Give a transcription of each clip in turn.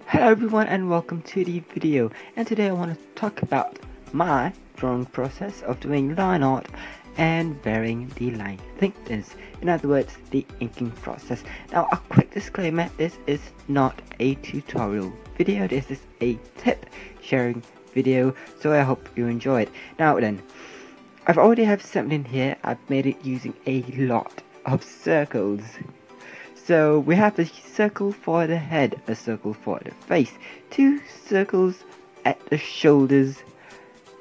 Hello everyone and welcome to the video, and today I want to talk about my drawing process of doing line art and varying the line thickness, in other words the inking process. Now a quick disclaimer, this is not a tutorial video, this is a tip sharing video, so I hope you enjoy it. Now then, I've already have something here. I've made it using a lot of circles. So we have a circle for the head, a circle for the face, two circles at the shoulders,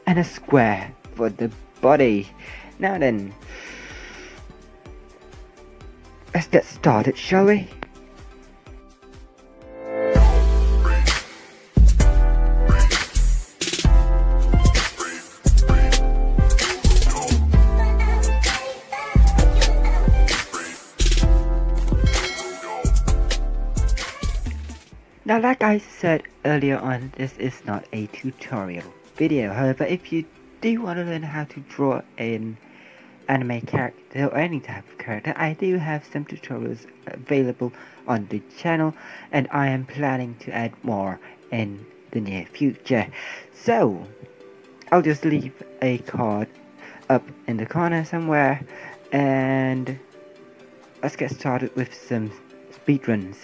and a square for the body. Now then, let's get started, shall we? Now, like I said earlier on, this is not a tutorial video. However, if you do want to learn how to draw an anime character or any type of character, I do have some tutorials available on the channel, and I am planning to add more in the near future. So, I'll just leave a card up in the corner somewhere, and let's get started with some speedruns.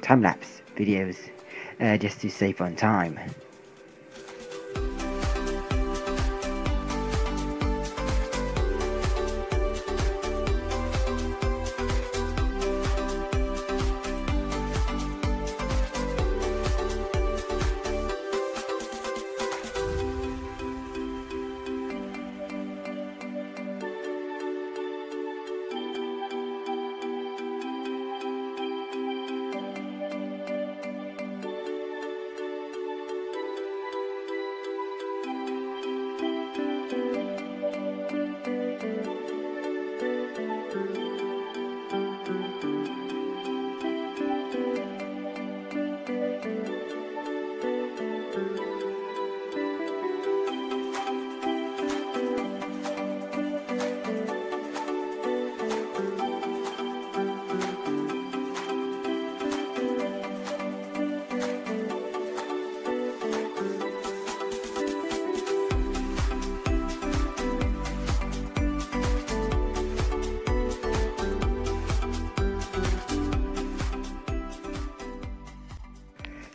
Time-lapse videos, just to save on time.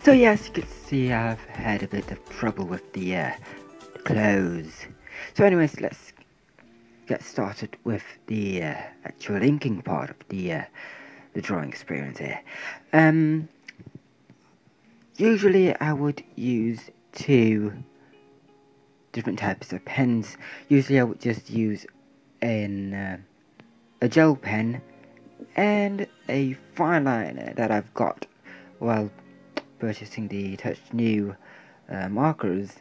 So yeah, as you can see, I've had a bit of trouble with the clothes. So anyways, let's get started with the actual inking part of the drawing experience here. Usually I would use two different types of pens. Usually I would just use a gel pen and a fine liner that I've got while purchasing the Touch New markers.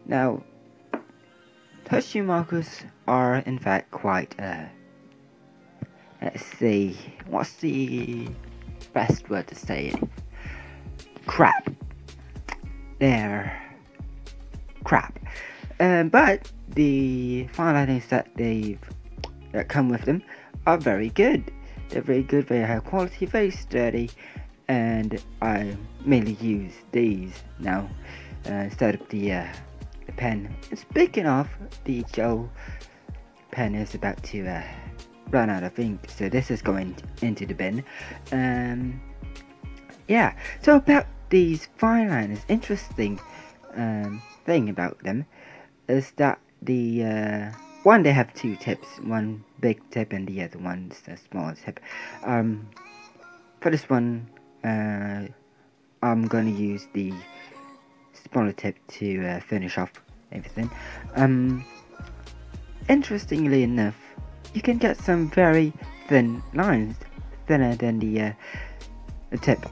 Now, Touch New markers are in fact quite, let's see, what's the best word to say it? Crap. They're crap. But the fine liners that come with them are very good. They're very good, very high quality, very sturdy, and I mainly use these now instead of the pen. And speaking of, the gel pen is about to run out of ink, so this is going into the bin. Yeah, so about these fine liners, interesting thing about them is that the one, they have two tips, one big tip and the other one's a small tip. For this one, I'm going to use the smaller tip to finish off everything. Interestingly enough, you can get some very thin lines, thinner than the tip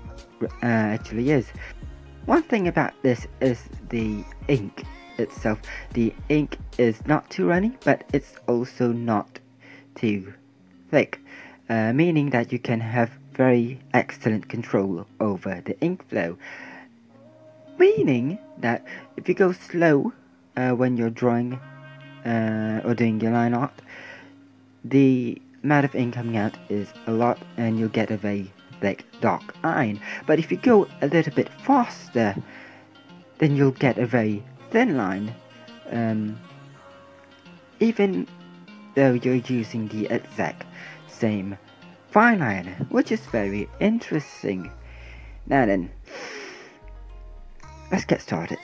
actually is. One thing about this is the ink itself. The ink is not too runny, but it's also not too thick, meaning that you can have very excellent control over the ink flow, meaning that if you go slow when you're drawing or doing your line art, the amount of ink coming out is a lot, and you'll get a very thick dark line, but if you go a little bit faster, then you'll get a very thin line, even though you're using the exact same fine liner, which is very interesting. Now then, let's get started.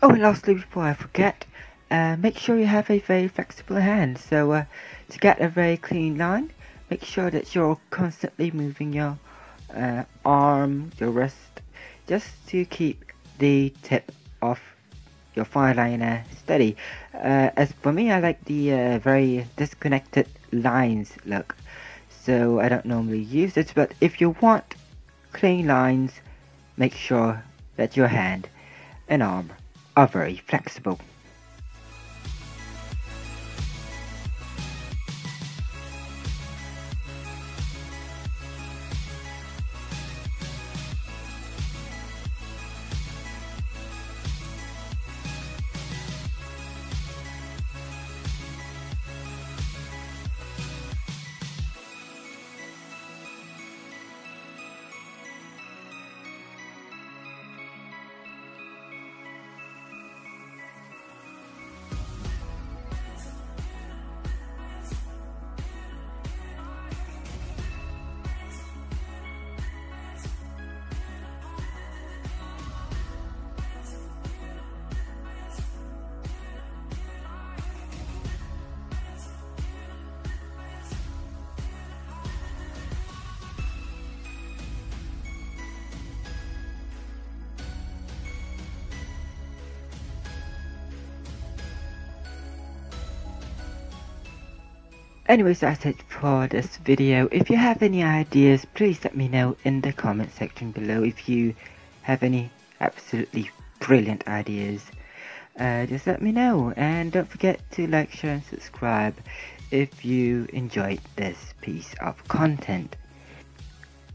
Oh, and lastly, before I forget, make sure you have a very flexible hand. So to get a very clean line, make sure that you're constantly moving your arm, your wrist, just to keep the tip of your fine liner steady. As for me, I like the very disconnected lines look, so I don't normally use it, but if you want clean lines, make sure that your hand and arm are very flexible. Anyways, that's it for this video. If you have any ideas, please let me know in the comment section below. If you have any absolutely brilliant ideas, just let me know. And don't forget to like, share and subscribe if you enjoyed this piece of content.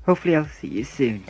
Hopefully I'll see you soon.